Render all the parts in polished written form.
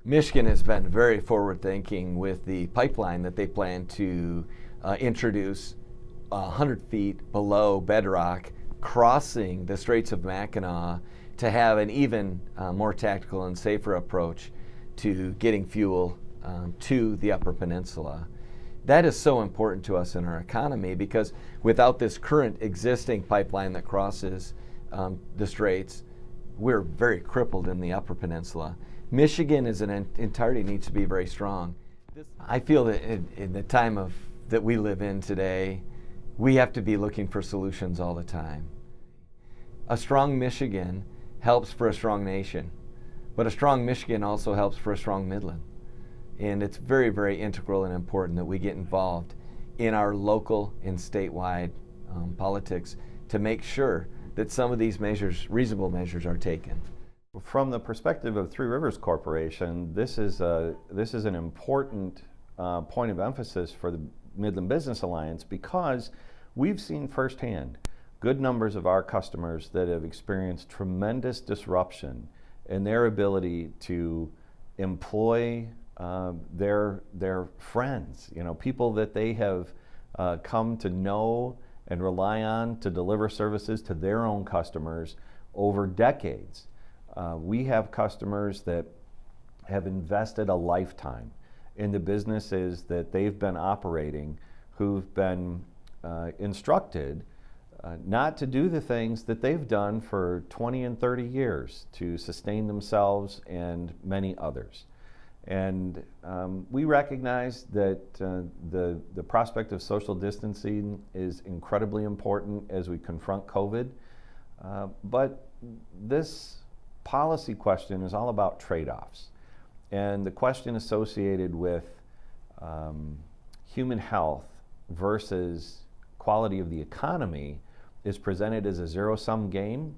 Michigan has been very forward-thinking with the pipeline that they plan to introduce 100 feet below bedrock, crossing the Straits of Mackinac to have an even more tactical and safer approach to getting fuel to the Upper Peninsula. That is so important to us in our economy because without this current existing pipeline that crosses the Straits, we're very crippled in the Upper Peninsula. Michigan as an entirety needs to be very strong. I feel that in the time that we live in today, we have to be looking for solutions all the time. A strong Michigan helps for a strong nation, but a strong Michigan also helps for a strong Midland. And it's very, very integral and important that we get involved in our local and statewide politics to make sure that some of these measures, reasonable measures, are taken. From the perspective of Three Rivers Corporation, this is an important point of emphasis for the Midland Business Alliance because we've seen firsthand good numbers of our customers that have experienced tremendous disruption in their ability to employ their friends, people that they have come to know and rely on to deliver services to their own customers over decades. We have customers that have invested a lifetime in the businesses that they've been operating, who've been instructed not to do the things that they've done for 20 and 30 years to sustain themselves and many others. And we recognize that the prospect of social distancing is incredibly important as we confront COVID. But this policy question is all about trade-offs. And the question associated with human health versus quality of the economy is presented as a zero-sum game.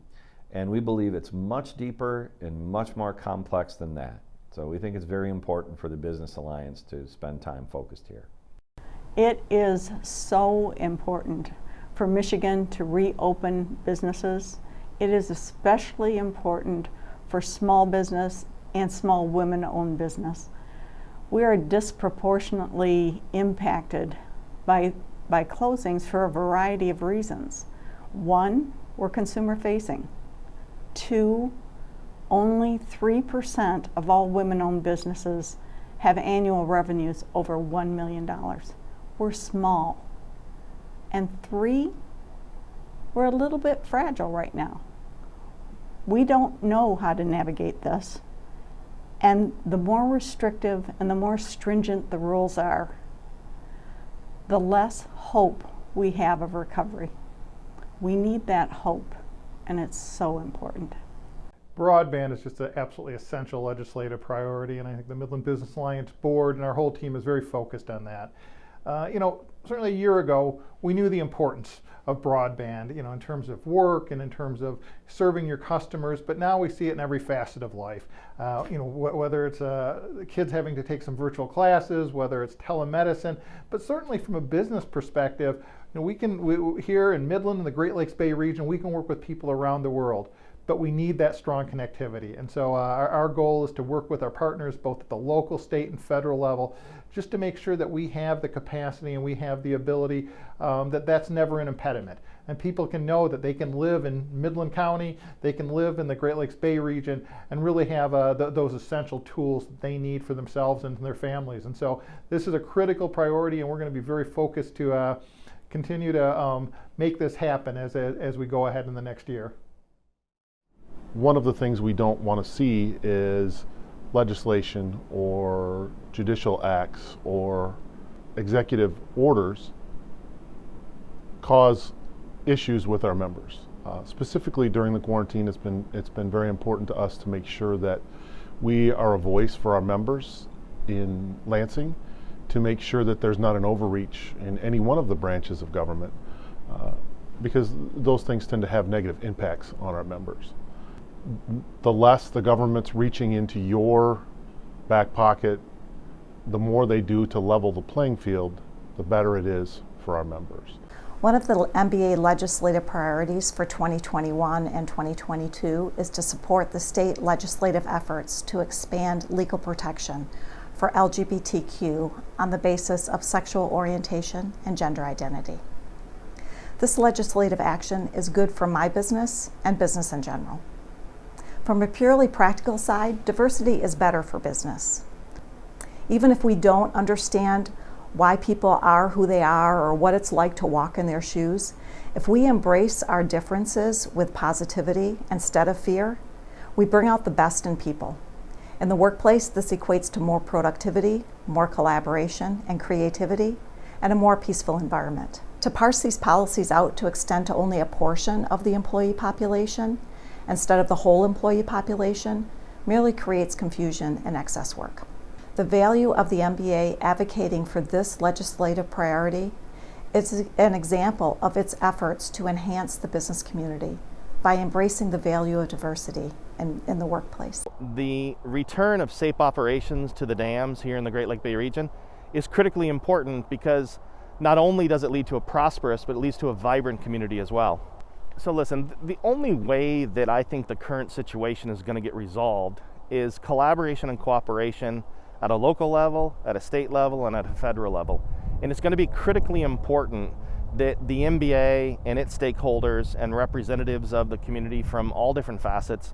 And we believe it's much deeper and much more complex than that. So we think it's very important for the Business Alliance to spend time focused here. It is so important for Michigan to reopen businesses. It is especially important for small business and small women-owned business. We are disproportionately impacted by closings for a variety of reasons. One, we're consumer-facing. Two, only 3% of all women-owned businesses have annual revenues over $1 million. We're small. And three, we're a little bit fragile right now. We don't know how to navigate this. And the more restrictive and the more stringent the rules are, the less hope we have of recovery. We need that hope, and it's so important. Broadband is just an absolutely essential legislative priority, and I think the Midland Business Alliance board and our whole team is very focused on that. Certainly a year ago, we knew the importance of broadband, in terms of work and in terms of serving your customers, but now we see it in every facet of life. Whether it's kids having to take some virtual classes, whether it's telemedicine, but certainly from a business perspective, we here in Midland and the Great Lakes Bay region, we can work with people around the world. But we need that strong connectivity. And so our goal is to work with our partners both at the local, state, and federal level just to make sure that we have the capacity and we have the ability that's never an impediment. And people can know that they can live in Midland County, they can live in the Great Lakes Bay region and really have those essential tools that they need for themselves and their families. And so this is a critical priority, and we're going to be very focused to continue to make this happen as we go ahead in the next year. One of the things we don't want to see is legislation or judicial acts or executive orders cause issues with our members. Specifically during the quarantine, it's been very important to us to make sure that we are a voice for our members in Lansing, to make sure that there's not an overreach in any one of the branches of government, because those things tend to have negative impacts on our members. The less the government's reaching into your back pocket, the more they do to level the playing field, the better it is for our members. One of the MBA legislative priorities for 2021 and 2022 is to support the state legislative efforts to expand legal protection for LGBTQ on the basis of sexual orientation and gender identity. This legislative action is good for my business and business in general. From a purely practical side, diversity is better for business. Even if we don't understand why people are who they are or what it's like to walk in their shoes, if we embrace our differences with positivity instead of fear, we bring out the best in people. In the workplace, this equates to more productivity, more collaboration and creativity, and a more peaceful environment. To parse these policies out to extend to only a portion of the employee population instead of the whole employee population merely creates confusion and excess work. The value of the MBA advocating for this legislative priority is an example of its efforts to enhance the business community by embracing the value of diversity in the workplace. The return of safe operations to the dams here in the Great Lake Bay region is critically important because not only does it lead to a prosperous, but it leads to a vibrant community as well. So listen, the only way that I think the current situation is going to get resolved is collaboration and cooperation at a local level, at a state level, and at a federal level. And it's going to be critically important that the MBA and its stakeholders and representatives of the community from all different facets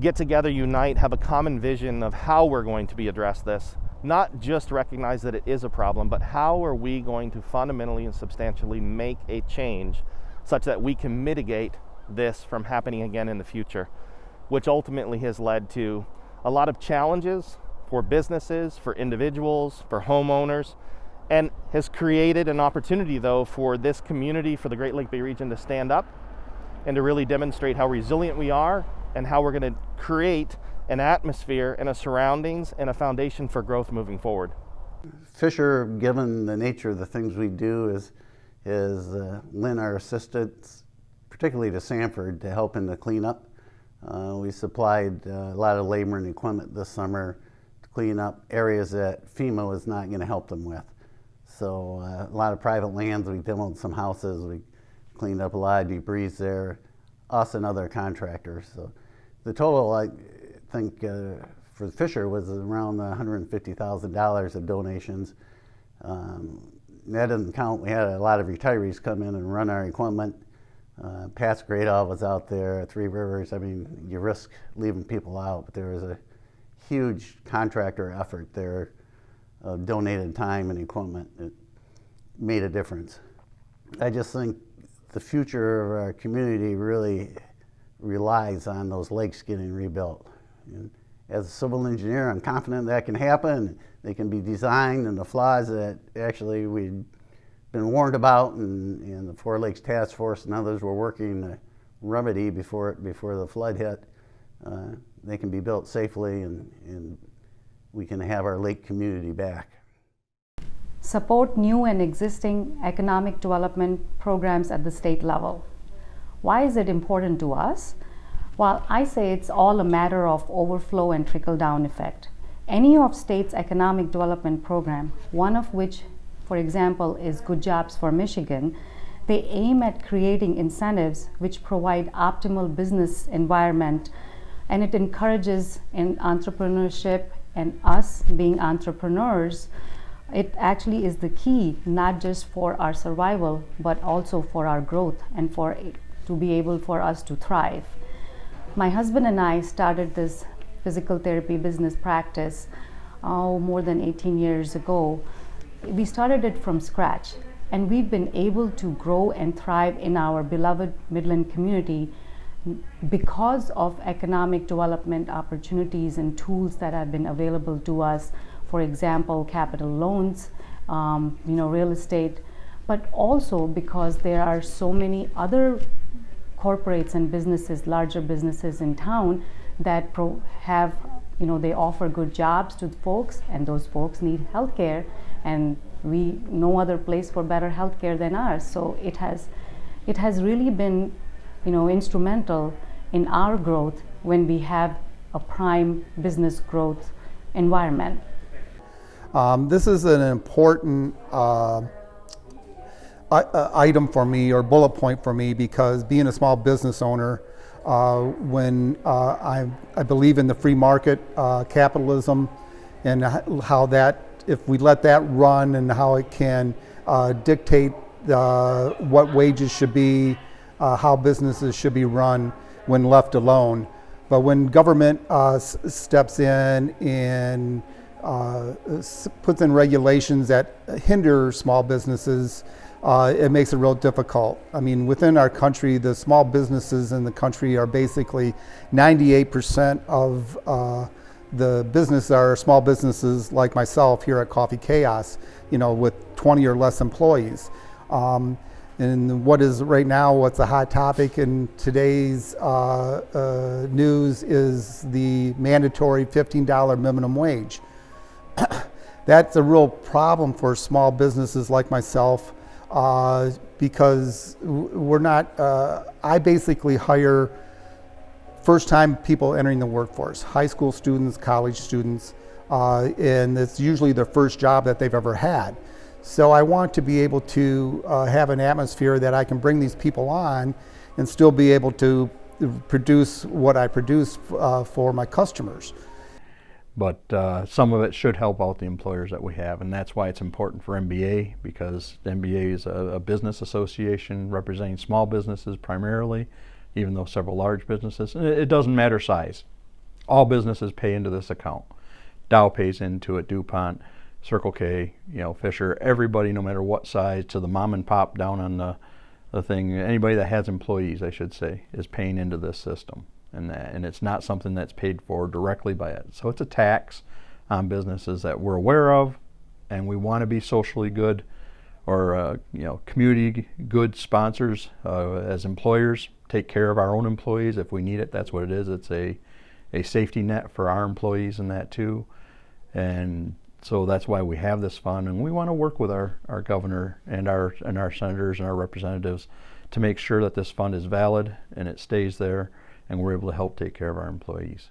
get together, unite, have a common vision of how we're going to address this. Not just recognize that it is a problem, but how are we going to fundamentally and substantially make a change such that we can mitigate this from happening again in the future, which ultimately has led to a lot of challenges for businesses, for individuals, for homeowners, and has created an opportunity though for this community, for the Great Lake Bay region to stand up and to really demonstrate how resilient we are and how we're going to create an atmosphere and a surroundings and a foundation for growth moving forward. Fisher, given the nature of the things we do, is lend our assistance, particularly to Sanford, to help in the cleanup. We supplied a lot of labor and equipment this summer to clean up areas that FEMA was not going to help them with. So a lot of private lands, we demoed some houses, we cleaned up a lot of debris there, us and other contractors. So the total, I think, for Fisher was around $150,000 of donations. That doesn't count, we had a lot of retirees come in and run our equipment. Pat's Gradall was out there, Three Rivers. I mean, you risk leaving people out, but there was a huge contractor effort there of donated time and equipment. It made a difference. I just think the future of our community really relies on those lakes getting rebuilt. And as a civil engineer, I'm confident that can happen. They can be designed, and the flaws that actually we'd been warned about, and the Four Lakes Task Force and others were working to remedy before the flood hit. They can be built safely, and we can have our lake community back. Support new and existing economic development programs at the state level. Why is it important to us? Well, I say it's all a matter of overflow and trickle-down effect. Any of state's economic development program, one of which, for example, is Good Jobs for Michigan, they aim at creating incentives which provide optimal business environment, and it encourages in entrepreneurship, and us being entrepreneurs, it actually is the key, not just for our survival, but also for our growth and to be able for us to thrive. My husband and I started this physical therapy business practice more than 18 years ago. We started it from scratch, and we've been able to grow and thrive in our beloved Midland community because of economic development opportunities and tools that have been available to us. For example, capital loans, real estate, but also because there are so many other corporates and businesses, larger businesses in town that they offer good jobs to folks, and those folks need health care, and no other place for better health care than ours. So it has really been instrumental in our growth when we have a prime business growth environment. This is an important item for me or bullet point for me, because being a small business owner, when I believe in the free market capitalism, and how that, if we let that run, and how it can dictate what wages should be, how businesses should be run when left alone. But when government steps in and puts in regulations that hinder small businesses, it makes it real difficult. I mean, within our country, the small businesses in the country are basically 98% of the business are small businesses like myself here at Coffee Chaos, with 20 or less employees. And what is right now, what's a hot topic in today's news is the mandatory $15 minimum wage. That's a real problem for small businesses like myself, because we're not, I basically hire first-time people entering the workforce, high school students, college students, and it's usually their first job that they've ever had. So I want to be able to have an atmosphere that I can bring these people on and still be able to produce what I produce for my customers. But some of it should help out the employers that we have, and that's why it's important for MBA, because the MBA is a business association representing small businesses primarily, even though several large businesses. And it doesn't matter size. All businesses pay into this account. Dow pays into it, DuPont, Circle K, Fisher, everybody, no matter what size, to the mom and pop down on the thing, anybody that has employees, I should say, is paying into this system. And it's not something that's paid for directly by it. So it's a tax on businesses that we're aware of, and we want to be socially good, or community good sponsors as employers. Take care of our own employees if we need it. That's what it is. It's a safety net for our employees and that too. And so that's why we have this fund, and we want to work with our governor and our senators and our representatives to make sure that this fund is valid and it stays there, and we're able to help take care of our employees.